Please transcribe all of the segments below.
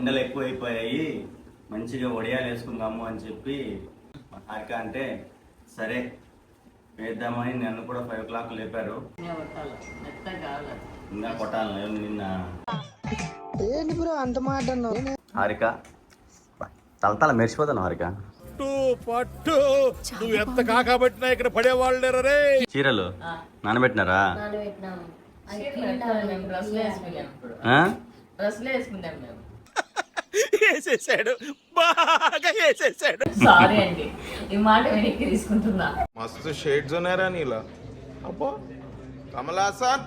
ఎండలు ఎక్కువైపోయాయి, మంచిగా వడియాలు వేసుకుందాము అని చెప్పి హారిక అంటే సరే వేద్దామని నన్ను కూడా 5 o'clock లేపారు. ఇంకా కొట్టాలి నిన్న అంత మాట హారిక తలతల మెరిసిపోతాను. హారిక నువ్వు ఎంత కాకబట్టినా ఇక్కడ పడేవాళ్ళు రే. చీరలు నానబెట్టినారా? వేసేసాడు, బాగా వేసేసాడు. సారీ అండి, ఈ మాట వెనక్కి తీసుకుంటున్నా. మస్తు షేడ్స్ ఉన్నారా నీలా. అబ్బో కమలాసన్.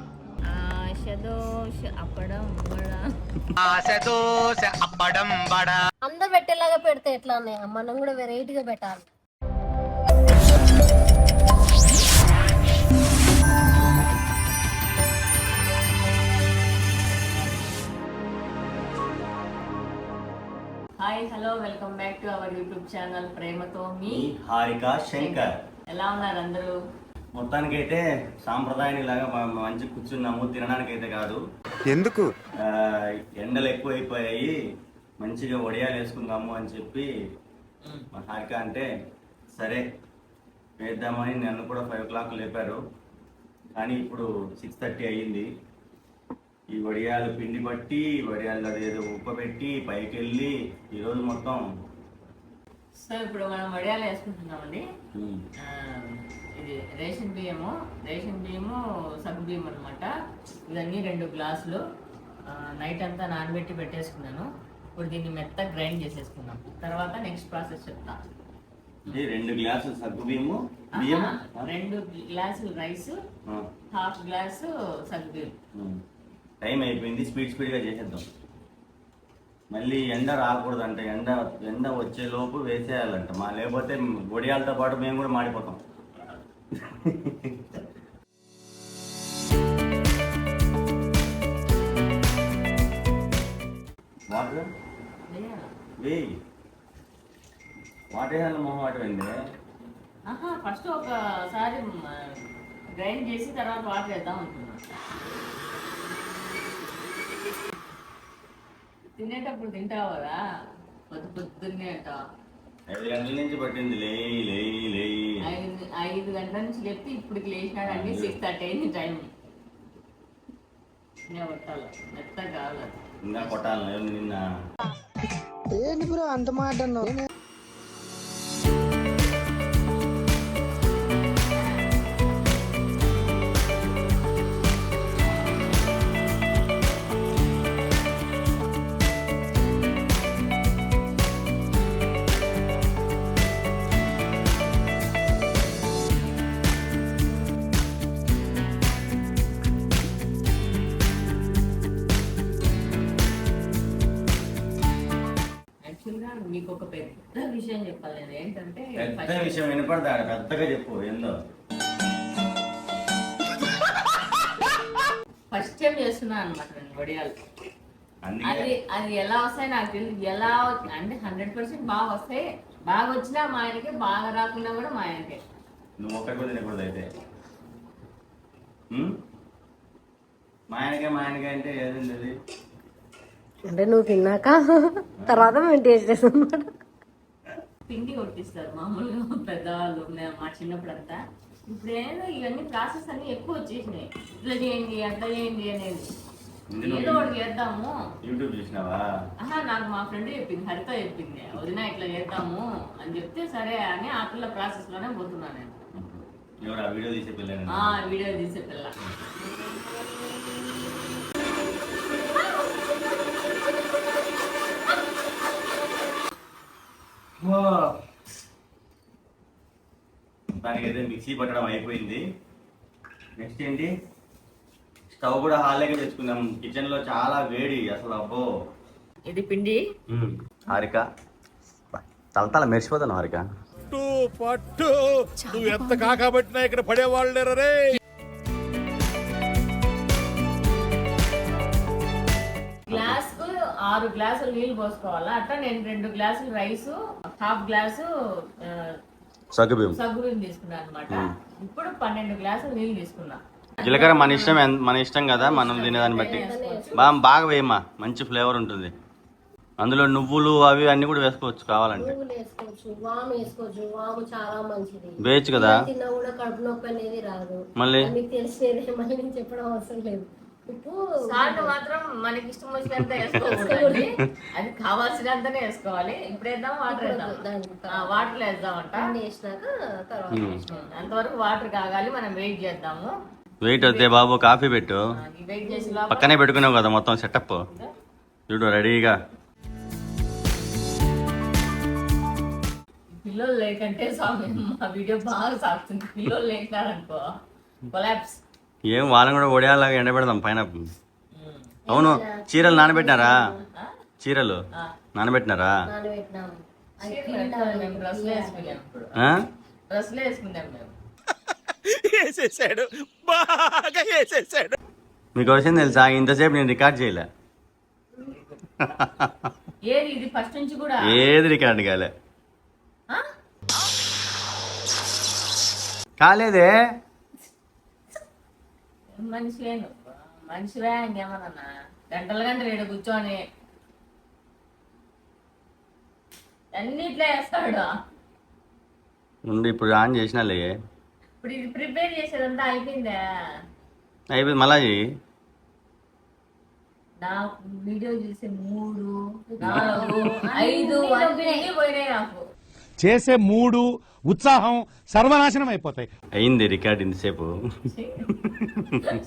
అందరు పెట్టేలాగా పెడితే ఎట్లా అన్నయ్య, మనం కూడా వెరైటీగా పెట్టాలి. Hi hello, welcome back to our YouTube channel ప్రేమతో మీ హారిక శంకర్. ఎలా ఉన్నారు అందరూ? మొత్తానికైతే సాంప్రదాయాన్ని లాగా మంచి కూర్చున్నాము, తినడానికి అయితే కాదు. ఎందుకు? ఎండలు ఎక్కువైపోయాయి, మంచిగా వడియాలు వేసుకుందాము అని చెప్పి హారిక అంటే సరే వేద్దామని నన్ను కూడా 5 o'clock లేపారు. కానీ ఇప్పుడు 6:30 అయ్యింది. ఈ వడియాలు పిండి బట్టి వడియాలు అదేదో ఉప్పబెట్టి పైకి వెళ్ళి ఈరోజు మొత్తం. సో ఇప్పుడు మనం వడియాలు వేసుకుంటున్నామండి. ఇది రేషన్ బియ్యము సగ్గు బియ్యం అనమాట. ఇవన్నీ 2 గ్లాసులు నైట్ అంతా నానబెట్టి పెట్టేసుకున్నాను. ఇప్పుడు దీన్ని మెత్తగా గ్రైండ్ చేసేసుకున్నాం. తర్వాత నెక్స్ట్ ప్రాసెస్ చెప్తా. 2 గ్లాసులు సగ్గు బియ్యము, 2 గ్లాసులు రైస్, 1/2 గ్లాసు సగ్గు బియ్యం. టైం అయిపోయింది, స్పీడ్గా చేసేద్దాం. మళ్ళీ ఎండ రాకూడదంట, ఎండ వచ్చేలోపు వేసేయాలంట. లేకపోతే వడియాలతో పాటు మేము కూడా మాడిపోతాం. వాటర్ వేయి, వాటర్ వేయాలి. మొహం వాటర్ అయింది. ఫస్ట్ ఒకసారి గ్రైండ్ చేసి తర్వాత వాటర్ వేద్దాం అనుకున్నా. తినేటప్పుడు తింటావు కదా, పొద్దున్నే అంట. 5 గంటల నుంచి పట్టింది. లేయి 5 గంటల నుంచి చెప్తే ఇప్పటికి లేచినాడండి. 6:30 అయింది టైం. కొట్టాలి, మెత్తగా కావాలి. ఇంకా కొట్టాలి నిన్న. ఏంటి బ్రో అంత మాట అన్నావు? మీకు ఒక పెద్ద విషయం చెప్పాలి. నేను ఏంటంటే పెద్ద విషయం వినపడతా, పెద్దగా చెప్పు. ఏందో ఫస్ట్ టైం చేస్తున్నా అనమాట నేను వడియాలు. అది ఎలా వస్తాయి నాకు తెలియదు. ఎలా అంటే 100% బాగా వస్తాయి. బాగా వచ్చినా మా ఆయనకే, బాగా రాకుండా కూడా మా ఆయనకే. నువ్వు ఒక్కటి కూడా తినకూడదు అయితే. మా ఆయనకే అంటే ఏదండి అది? అంటే నువ్వు తిన్నాక తర్వాత మేము టేస్ట్ చేస్తాం. పిండి కొట్టిస్తారు మామూలుగా పెద్దవాళ్ళు మా చిన్నప్పుడు అంతా. ఇప్పుడు ఏదో ఇవన్నీ ప్రాసెస్ అన్ని ఎక్కువ వచ్చేసినాయి. ఇట్లా చేయండి, అట్లా చేయండి అనేది. ఏదో ఒకటి చేద్దాము. యూట్యూబ్ చూసినావా? నాకు మా ఫ్రెండ్ చెప్పింది, హరిత చెప్పింది, వదినా ఇట్లా చేద్దాము అని చెప్తే సరే అని ఆ పిల్ల ప్రాసెస్ లోనే పోతున్నాను నేను. వీడియో తీసే పిల్ల. వీడియో తీసే పిల్ల. దానికైతే మిక్సీ పట్టడం అయిపోయింది. నెక్స్ట్ ఏంటి, స్టవ్ కూడా హాల్లోకి తెచ్చుకుందాం. కిచెన్ లో చాలా వేడి అసలు. అబ్బో ఇది పిండి. హారిక తలతల మెరిసిపోతాను. హారిక నువ్వు ఎంత కాకబట్టినా ఇక్కడ పడేవాళ్ళు రే. గ్లాస్ కు 6 గ్లాసులు నీళ్లు పోసుకోవాలా. అట్లా నేను 2 గ్లాసులు రైస్, 1/2 గ్లాసు సగ్గుబియ్యం తీసుకున్నాను అనమాట. ఇప్పుడు 12 గ్లాసులు నీళ్ళు తీసుకున్నా. జీలకర్ర మన ఇష్టం కదా, మనం తినేదాన్ని బట్టి. బాగా వేయమ్మా, మంచి ఫ్లేవర్ ఉంటుంది. అందులో నువ్వులు అవి అన్ని కూడా వేసుకోవచ్చు కావాలంటే. నువ్వులు వేసుకోవచ్చు, వాము వేసుకోవచ్చు. వాము చాలా మంచిది. వేయచ్చు కదా. తిన్నా కూడా కడుపు నొప్పి అనేది రాదు. మళ్ళీ మీకు తెలిసేదే, మళ్ళీ నేను చెప్పడం అవసరం లేదు. ఉప్పు సాల్ట్ మాత్రం మనకి ఇష్టం వచ్చినంత వేసుకోకూడదు. అది కావాల్సినంతనే వేసుకోవాలి. ఇప్పుడు వేద్దాం, వాటర్ వేద్దాం. వాటర్ వేద్దామంట. అన్ని వేసినాక తర్వాత అంతవరకు వాటర్ కాగాలి, మనం వెయిట్ చేద్దాము. వెయిట్ వద్దే బాబు, కాఫీ పెట్టు. ఈ వెయిట్ చేసి పక్కనే పెట్టుకున్నావు కదా మొత్తం సెటప్. చూడు రెడీగా. పిల్లలు లేకంటే స్వామి మా వీడియో బాగా సాగుతుంది. పిల్లలు లేకారనుకో కొలాప్స్. ఏం వాళ్ళని కూడా ఒడియాలాగా ఎండబెడదాం పైన. అవును, చీరలు నానబెట్టినారా? చీరలు నానబెట్టినారా? నానబెట్టినాము. మేము డ్రెస్లు వేసుకున్నాం. ఇప్పుడు ఆ? డ్రెస్లు వేసుకున్నాం మేము. వేసేసాడు, బాగా వేసేసాడు. మీకు వచ్చింది తెలుసా, ఇంతసేపు నేను రికార్డ్ చేయలే. ఏది ఇది ఫస్ట్ నుంచి కూడా ఏది రికార్డ్ కాలే. ఆ? కాలేదే. మనిషి లేను మనిషివే. ఇంకేమన్నా గంటల గంటలు ఈడ కూర్చొని అన్నిట్లో వేస్తాడు. ఉండి ఇప్పుడు ఆన్ చేసినాలే. ఇప్పుడు ఇది ప్రిపేర్ చేసేదంతా అయిపోయిందా? అయిపోయింది, మళ్ళా చెయ్యి. నా వీడియో చూసే 3, 4, 5 అన్నీ పోయినాయి నాకు. చేసే మూడు ఉత్సాహం సర్వనాశనం అయిపోతాయి. అయింది రికార్డ్ ఇంతసేపు.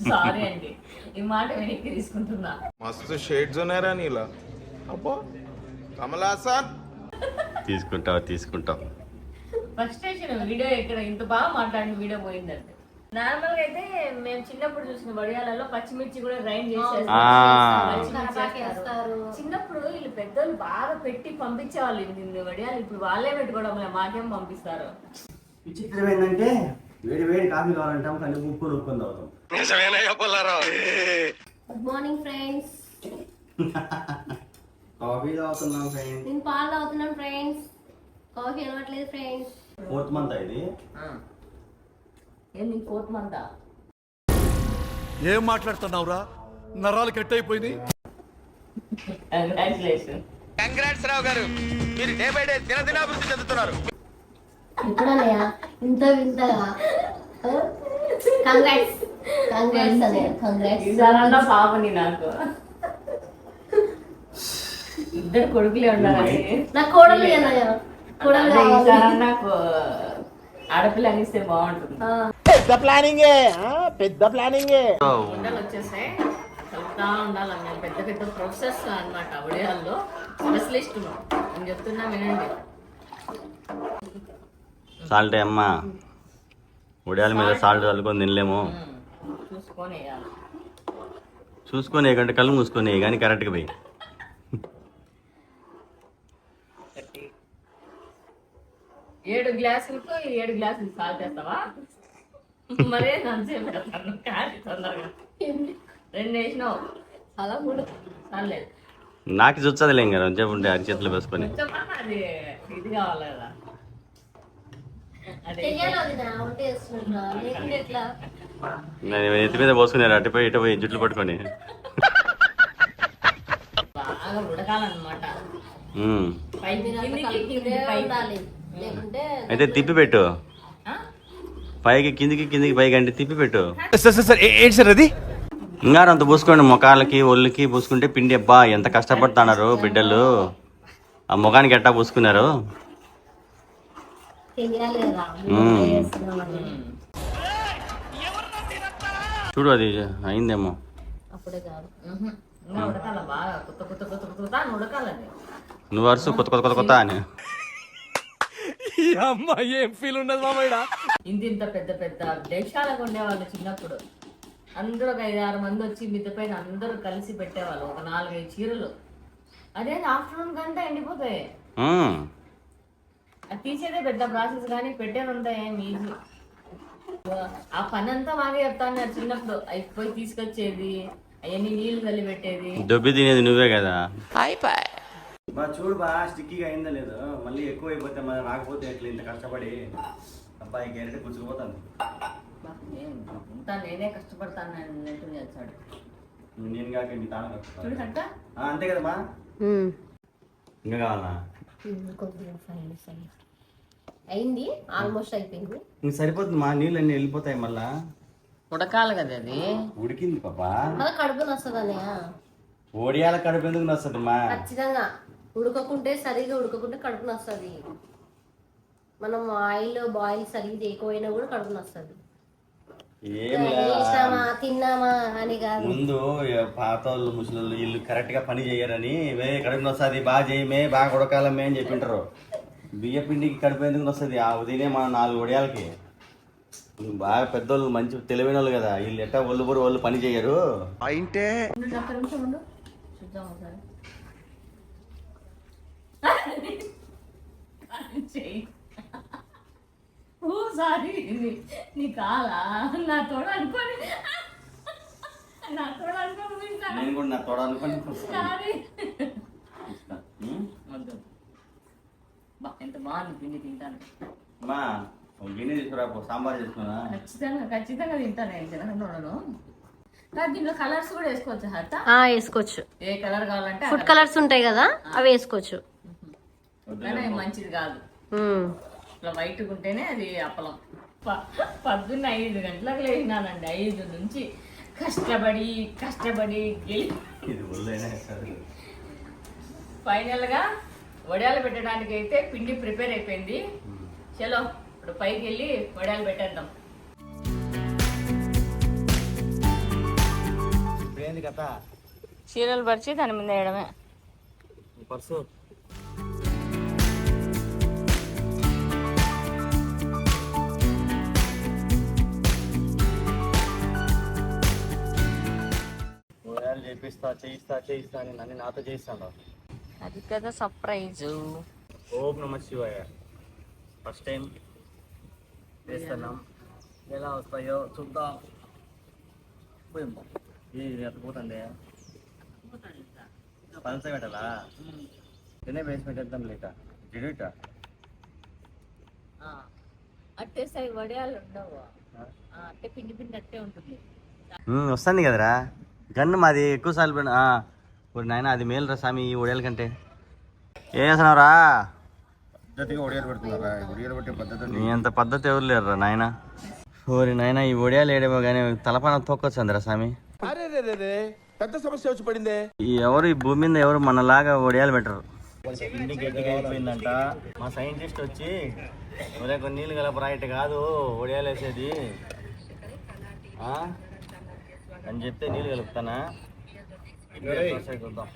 సారీ అండి, ఈ మాట వెనక్కి తీసుకుంటున్నా. మస్తు షేడ్స్ ఉన్నాయరా నీలా. అబ్బా కమలాసన్. తీసుకుంటావు. ఫ్రస్ట్రేషన్. వీడియో ఇక్కడ ఇంత బాగా మాట్లాడిన వీడియో పోయిందంటే. నార్మల్ గా అయితే మేము చిన్నప్పుడు చూసిన వడియాలలో పచ్చిమిర్చి కూడా గ్రైండ్ చేసేస్తారు. చిన్నప్పుడు వీళ్ళు పెద్దోళ్ళు బాగా పెట్టి పంపించేవాళ్ళు ఇన్ని వడియాలు. ఇప్పుడు వాళ్ళే పెట్టుకోవడం లేదు, మాకేం పంపిస్తారు. విచిత్రం ఏంటంటే వేడి వేడి కాఫీ కావాలంటాం, కానీ ఉప్పు నొప్పుకొని తాగుతాం. Good morning friends. కాఫీ తాగుతున్నాం ఫ్రెండ్స్. నేను పాలు తాగుతున్నాను ఫ్రెండ్స్. కాఫీ అలవట్లేదు ఫ్రెండ్స్. 4th మంత్ ఇది. ఏంది 4th మంత్? ఏం మాట్లాడుతున్నావురా, నరాలు కట్ అయిపోయింది. కంగ్రాచులేషన్. కంగ్రాట్స్ రావు గారు, మీరు డే బై డే దినాభివృద్ధి చెందుతున్నారు. ఎప్పుడన్నయ్యా ఇంత వింతగా? కంగ్రాట్స్ అన్నయ్య, కంగ్రాట్స్. ఈసారన్నా పాపని నాకు. ఇద్దరు కొడుకులే ఉండాలని. నాకు కోడలు అన్నయ్య, కోడలు కావాలి. ఈసారన్నా ఆడపిల్ల అనిస్తే బాగుంటుంది. పెద్ద ప్లానింగే. ఉండలు వచ్చేసాయి, కలుపుతా ఉండాలి. మేము పెద్ద పెద్ద ప్రొఫెసర్స్ అనమాట వడియాల్లో, స్పెషలిస్ట్. నేను చెప్తున్నా వినండి. సాల్ట్ అమ్మా, ఉడియాల మీద సాల్ట్ చల్లుకొని తినలేము. చూసుకొని వేయాలి. చూసుకొని కంటే కళ్ళు మూసుకొని కానీ కరెక్ట్గా పోయి. 7 గ్లాసులకు 7 గ్లాసులు సాల్ట్ వేస్తావా? మరే నన్సేపు పెడతాను కానీ తొందరగా 2 వేసినావు. అలా కూడా చాలేదు. నాకు చూచదులే ఇంకా చెప్పు ఉంటే అరిచేతులు వేసుకొని. అది ఇది కావాలి కదా. అదే నేను ఎత్తి మీద పోసుకున్నారు అటుపోయి ఇటుపోయి జుట్లు పట్టుకొని. బాగా ఉడకాలన్నమాట. పైకి అయితే తిప్పి పెట్టు, పైకి కిందికి పైకి అంటే తిప్పి పెట్టు. ఏంటి సార్ అది? ఇంకా అంత పూసుకోండి, ముఖాలకి ఒళ్ళుకి పూసుకుంటే పిండి. అబ్బా ఎంత కష్టపడుతున్నారు బిడ్డలు, ఆ ముఖానికి ఎట్టా పూసుకున్నారు. చూడు అది అయిందేమో. అప్పుడే కాదు, ఇంకా ఉడకాల బాగా. కొత్త కొత్త కొత్త కొత్త అని ఉడకాలని. నువ్వు వరుస కొత్త అని. ఏం ఫీల్ ఉండదు మామయ్య. ఇంత పెద్ద పెద్ద దేశాలకు ఉండేవాళ్ళు చిన్నప్పుడు. అందరూ ఒక 5-6 మంది వచ్చి మిద్దె పైన అందరూ కలిసి పెట్టేవాళ్ళు. ఒక 4-5 చీరలు. అదే ఆఫ్టర్నూన్ కంటే ఎండిపోతాయి. అది తీసేదే పెద్ద ప్రాసెస్, కానీ పెట్టేదంతా ఏం ఈజీ. ఆ పని అంతా మాకే చెప్తాను చిన్నప్పుడు. అయిపోయి తీసుకొచ్చేది, అవన్నీ నీళ్లు చల్లి పెట్టేది. దొబ్బి తినేది నువ్వే కదా. చూడు బా స్టిక్కీగా అయిందా లేదు, మళ్ళీ ఎక్కువ అయిపోతే మరి రాకపోతే ఎట్లా ఇంత కష్టపడి. అబ్బాయి గెరటి పుచ్చుకుపోతాను. అంతా నేనే కష్టపడతాను అన్నట్టు చేస్తాడు. నేను కాక మీ తాను చూడంట అంతే కదమ్మా. ఇంకా కావాలా? కొద్దిగా అయింది, ఆల్మోస్ట్ అయిపోయింది. ఇంక సరిపోతుంది మా నీళ్ళు అన్నీ వెళ్ళిపోతాయి మళ్ళా. ఉడకాలి కదా అది. ఉడికింది పాపా. మళ్ళీ కడుపు నొస్తుంది అన్నయ్య. ఓడియాల కడుపు ఎందుకు నొస్తుంది మా? ఖచ్చితంగా ఉడకకుంటే, సరిగా ఉడకకుంటే కడుపు నొస్తుంది. మనం ఆయిల్ బాయిల్ సరిగ్గా చేయకపోయినా కూడా కడుపు నొస్తుంది. ఏం చేసినామా తిన్నామా అని కాదు. ముందు పాత వాళ్ళు ముసలి వీళ్ళు కరెక్ట్ గా పని చేయరని కడుపు నొస్తుంది బాగా చేయమే బాగా ఉడకాలమే అని చెప్పింటారు. బియ్య పిండికి కడుపు ఎందుకు వస్తుంది? ఆ ఉదయనే మన 4 వడియాలకి. బాగా పెద్దోళ్ళు మంచి తెలివైన వాళ్ళు కదా, వీళ్ళు ఎట్టా వాళ్ళు పని చేయరు. అంటే ఒక్క నిమిషం ఉండు, చూద్దాం ఒకసారి. ఓ సారీ, నీ కాలా నా తోడ అనుకోని నేను కూడా నా తోడ అనుకోని సారీ. ఎంత బాగుంది పిండి, తింటాను. మా గిన్నె తీసుకురా, సాంబార్ చేసుకున్నా. ఖచ్చితంగా తింటాను నేను తినకుండా. దీంట్లో కలర్స్ కూడా వేసుకోవచ్చు హర్త? వేసుకోవచ్చు, ఏ కలర్ కావాలంటే ఫుడ్ కలర్స్ ఉంటాయి కదా అవి వేసుకోవచ్చు. కానీ మంచిది కాదు, ఇట్లా వైట్ ఉంటేనే అది అప్పలం. పొద్దున్న 5 గంటలకు లేచినానండి. 5 నుంచి కష్టపడి ఫైనల్ గా వడియాలు పెట్టడానికి అయితే పిండి ప్రిపేర్ అయిపోయింది. చలో ఇప్పుడు పైకి వెళ్ళి వడియాలు పెట్టేద్దాం. ఏంది కథ? చీరలు పరిచి దాని మీద వేయడమే. పర్సు చేయిస్తా అని నన్ను నాతో చేయిస్తాను. అది కదా సర్ప్రైజ్. ఓం నమ శివాయ. ఫస్ట్ టైం చేస్తున్నాం, ఎలా వస్తాయో చూద్దాం. ఇది ఎత్తపోతుంది, పలస పెట్టాలా? తినే వేసి పెట్టేద్దాం లేక జిడిట. అట్టే సై వడియాలు ఉండవు, అట్టే పిండి అట్టే ఉంటుంది. వస్తుంది కదరా గన్ను, మాది ఎక్కువ సార్లు పోయినా. నాయన అది మేలురా స్వామి ఈ ఒడియాల కంటే. ఏం చేస్తున్నావురా? పద్ధతిగా ఒడియాలు పెడుతున్నారా? ఒడియాలు పెట్టే పద్ధతి నీ అంత పద్ధతి ఎవరు లేరురా నాయన. ఓరి నాయన ఈ ఒడియాలు వేయడమో కానీ తలపన తొక్కొచ్చుందిరా స్వామి. పెద్ద సమస్య వచ్చి పడిందే. ఎవరు ఈ భూమి మీద ఎవరు మనలాగా ఒడియాలు పెట్టరు. పిండి గట్టిగా అయిపోయిందంట. మా సైంటిస్ట్ వచ్చి కొన్ని నీళ్ళు కలపరా, ఇటు కాదు ఒడియాలు వేసేది అని చెప్తే నీళ్ళు కలుపుతానా. చూద్దాం.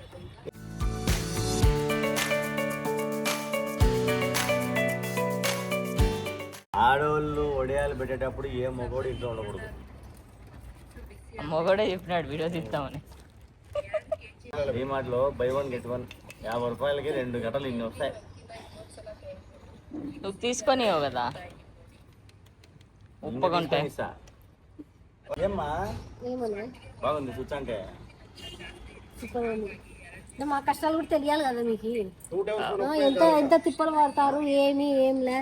ఆడవాళ్ళు ఒడియాలు పెట్టేటప్పుడు ఏ మగోడు ఇంట్లో ఉండకూడదు. మొగడే చెప్పినాడు వీడియో తీస్తామని. డిమార్ట్లో బై 1 get 1 50 రూపాయలకి 2 గంటలు ఇన్ని వస్తాయి. నువ్వు తీసుకొనివ్వు కదా ఉప్పకుంటే. ఏమ్మా బాగుంది స్విచ్ అంటే. మా కష్టాలు కూడా తెలియాలి కదా మీకు. ఎంత తిప్పలు పడతారు ఏంలే.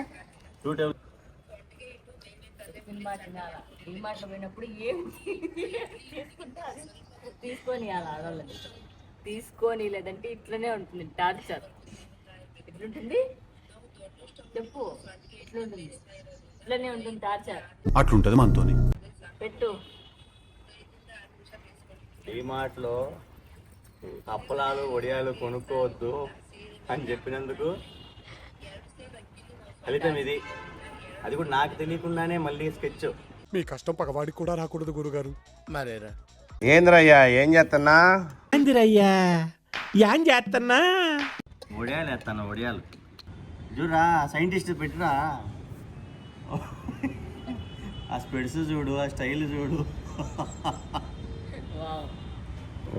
డిమార్ట్లో పోయినప్పుడు ఏం తీసుకొని ఆడవాళ్ళని తీసుకొని, లేదంటే ఇట్లనే ఉంటుంది టార్చర్. ఎట్లుంటుంది చెప్పు, ఎట్లుంటుంది? ఇట్లనే ఉంటుంది టార్చర్. అట్లుంటది మనతోని. పెట్టు. డిమార్ట్లో అప్పలాలు వడియాలు కొనుక్కోవద్దు అని చెప్పినందుకు ఫలితం ఇది. అది కూడా నాకు తెలియకుండానే మళ్ళీ స్కెచ్. మీ కష్టం పగవాడికి కూడా రాకూడదు గురుగారు. మరేరా ఏంద్రయ్యా ఏం చేస్తున్నా? వడియాలు వేస్తాను, వడియాలు చూడరా సైంటిస్ట్ పెట్టిరా. ఆ స్పెడ్స్ చూడు, ఆ స్టైల్ చూడు.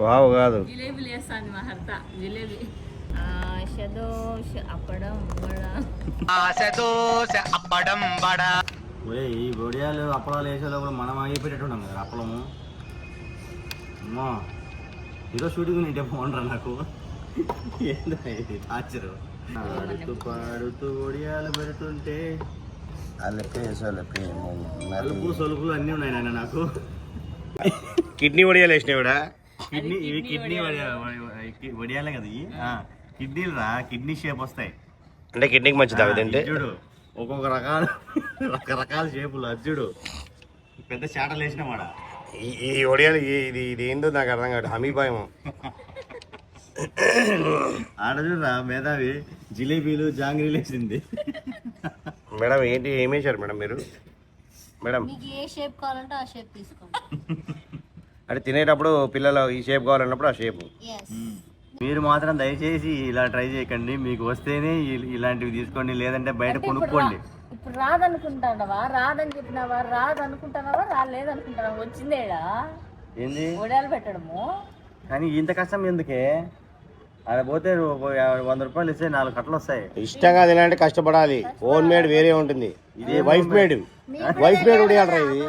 వావ్ కాదు, జిలేబీలు వేస్తాను మా హర్త. జిలేబీ అప్పడం ఈ వడియాలు అప్పడాలు వేసేలోపల మనం అయిపోయేటట్టున్నాం కదా అప్పలము. అమ్మా ఈరోజు షూటింగ్ నీటే పోనరా నాకు. ఏంటో ఇది టార్చరు. పాడుతూ వడియాలు పెడుతుంటే అలుపు సొలుపులు అన్నీ ఉన్నాయి నాయన నాకు. కిడ్నీ వడియాలు వేసినాయి కూడా. ఇవి కిడ్నీ వడియాలే కదా ఇవి. కిడ్నీలు రా, కిడ్నీ షేప్ వస్తాయి. అంటే కిడ్నీకి మంచిది అవి తింటే. చూడు ఒక్కొక్క రకరకాల షేపులు. అది చూడు పెద్ద చాటలు వేసిన వాడ. ఈ ఒడియాలు ఇది ఏందో నాకు అర్థం కాదు. హమీబాయము ఆడ చూడరా మేధావి జిలేబీలు జాంగ్రీలు వేసింది. మేడం ఏంటి ఏమేశారు మేడం మీరు? మేడం మీకు ఏ షేప్ కావాలంటే ఆ షేప్ తీసుకోండి. అంటే తినేటప్పుడు పిల్లలు ఈ షేప్ కావాలన్నప్పుడు ఆ షేప్. మీరు మాత్రం దయచేసి ఇలా ట్రై చేయకండి. మీకు వస్తేనే ఇలాంటివి తీసుకోండి, లేదంటే బయట కొనుక్కోండి. ఇప్పుడు రాదనుకుంటావా? రాదని చెప్పినావా? రాదనుకుంటున్నావా? రాలేదనుకుంటున్నావా? వచ్చిందేడా ఏంది వడియాలు పెట్టడము? కానీ ఇంత కష్టం ఎందుకే? అక్కడ పోతే 100 రూపాయలు ఇస్తే 4 కట్టలు వస్తాయి. ఇష్టంగా తినాలంటే కష్టపడాలి. ఓన్ మేడ్ వేరే ఉంటుంది. ఇది వైఫ్ మేడ్. వైఫ్ మేడ్ ఉడియాలరా ఇది.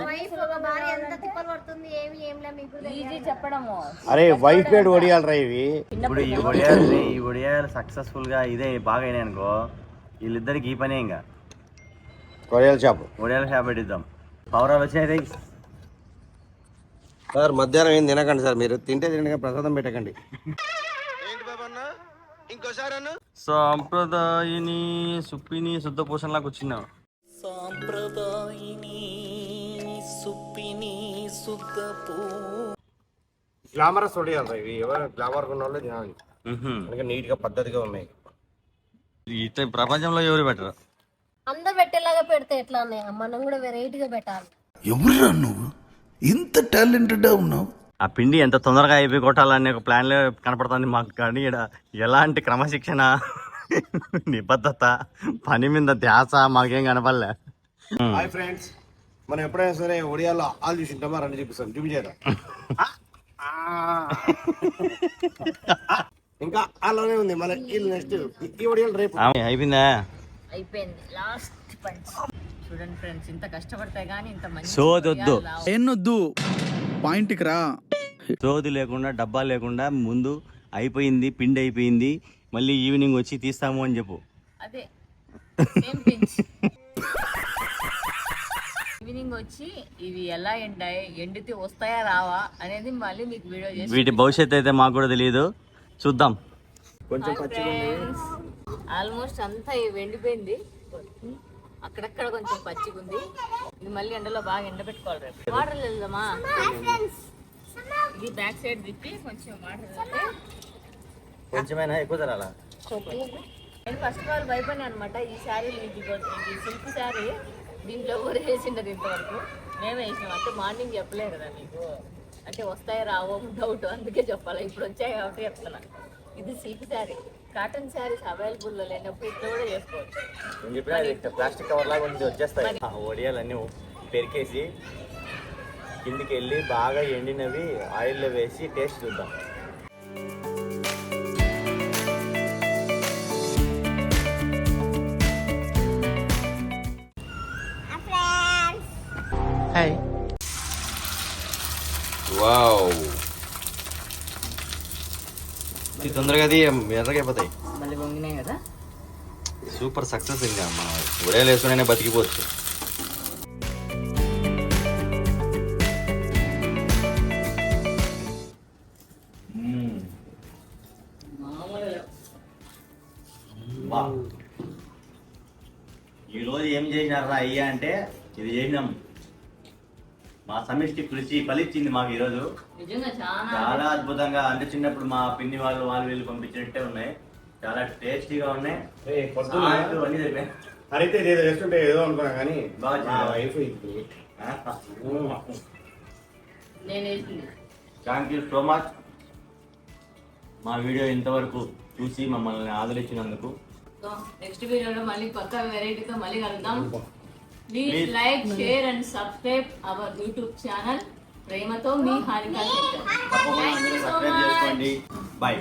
ఈజీ చెప్పడము. అరే వైఫ్ మేడ్ ఉడియాలరా ఇవి. ఇప్పుడు ఈ ఒడియాలు సక్సెస్ఫుల్ గా ఇదే బాగా అయినాయి అనుకో, వీళ్ళిద్దరికి ఈ పనే. ఇంకా కొరియల్ షాప్, ఒడియాల షాప్ పెట్టిద్దాం. పౌరాలు వచ్చినాయి సార్. మధ్యాహ్నం ఏం తినకండి సార్. మీరు తింటే తినగా ప్రసాదం పెట్టకండి. సాంప్రదాయని సుప్పిని శుద్ధ పోషణలాగా వచ్చినావు. గ్లామరస్ ఉడియాలరా ఇవి. ఎవరు గ్లామర్ ఉన్న వాళ్ళు తినాలి. అందుకే నీట్ గా పద్ధతిగా ఉన్నాయి. ఇట్లా ప్రపంచంలో ఎవరు పెట్టరు. అందరు పెట్టేలాగా పెడితే ఎట్లా అన్నయ్య? మనం కూడా వెరైటీగా పెట్టాలి. ఎవరురా నువ్వు ఇంత టాలెంటెడ్ ఉన్నావు? ఆ పిండి ఎంత తొందరగా అయిపోయి కొట్టాలనే ఒక ప్లాన్లో కనపడుతుంది మాకు. కానీ ఇక్కడ ఎలాంటి క్రమశిక్షణ, నిబద్ధత, పని మీద ధ్యాస మాకేం కనపడలే. హాయ్ ఫ్రెండ్స్, మనం ఎప్పుడైనా సరే ఒడియాల్లో ఆలు చూసింటామా? రెండు చూపిస్తాం, చూపించేదా? ఇంకా అలానే ఉంది. మన నెక్స్ట్ ఈ ఒడియాలు రేపు అయిపోయిందా? అయిపోయింది. Last punch. చూడండి ఫ్రెండ్స్, ఇంత కష్టపడితే గానీ ఇంత మంచి సోదొద్దు. ఎన్నొద్దు, పాయింట్కి రా. సోది లేకుండా, డబ్బా లేకుండా ముందు అయిపోయింది, పిండి అయిపోయింది, మళ్ళీ ఈవినింగ్ వచ్చి తీస్తాము అని చెప్పు. అదే సేమ్ పించ్. ఈవినింగ్ వచ్చి ఇవి ఎలా ఎండితే వస్తాయా రావా అనేది మళ్ళీ మీకు వీడియో చేసి. వీటి భవిష్యత్తు అయితే మాకు కూడా తెలియదు, చూద్దాం. కొంచెం ఆల్మోస్ట్ అంతా ఎండిపోయింది. అక్కడక్కడ కొంచెం పచ్చిగా ఉంది. ఇది మళ్ళీ ఎండలో బాగా ఎండబెట్టుకోవాలి. రేపు వాటర్ వెళ్దామా? ఇది బ్యాక్ సైడ్ తిప్పి కొంచెం వాటర్ వెళ్తే కొంచెమైనా ఎక్కువ తరాలా? నేను ఫస్ట్ ఆఫ్ ఆల్ భయపడినా అనమాట. ఈ శారీ ఇది సిల్క్ శారీ, దీంట్లో కూడా వేసిండదు ఇంతవరకు. మేమే వేసినాం. అంటే మార్నింగ్ చెప్పలే కదా మీకు, అంటే వస్తాయి రావో డౌట్, అందుకే చెప్పాలి. ఇప్పుడు వచ్చాయి కాబట్టి చెప్తున్నా. ఇది silk sari. Cotton saris available లేనప్పుడు ఇట్లా కూడా చేసుకోవచ్చు. ప్లాస్టిక్ కవర్ లాగా వచ్చేస్తాయి. ఒడియాలన్నీ పెరికేసి కిందికి వెళ్ళి బాగా ఎండినవి ఆయిల్లో వేసి టేస్ట్ చూద్దాం. హాయ్. వావ్, ఇది తొందరగా అది ఎర్రగా అయిపోతాయి. మళ్ళీ వంగినాయి కదా. Super success. ఇంకా మనం ఒడియాలు వేసుకునే బతికిపోవచ్చు. ఈరోజు ఏం చేసినారా అయ్యా అంటే, ఇది చేసినాం. మా సమిష్టి కృషి ఫలించింది మాకు ఈరోజు. నిజంగా చాలా అద్భుతంగా. అంటే చిన్నప్పుడు మా పిన్ని వాళ్ళు వీళ్ళు పంపించినట్టే ఉన్నాయి. చాలా టేస్టీగా ఉన్నాయి. అన్ని అయిపోయాయి. అయితే ఏదో చేస్తుంటే ఏదో అనుకున్నా కానీ బాగా wife thank you so much. మా వీడియో ఇంతవరకు చూసి మమ్మల్ని ఆదరించినందుకు. నెక్స్ట్ వీడియోలో మళ్ళీ కొత్త వెరైటీతో మళ్ళీ కలుద్దాం. Please like, share and subscribe our YouTube channel. ప్రేమతో మీ హారిక. తప్పకుండా అందరూ సబ్స్క్రైబ్ చేసుకోండి. బాయ్.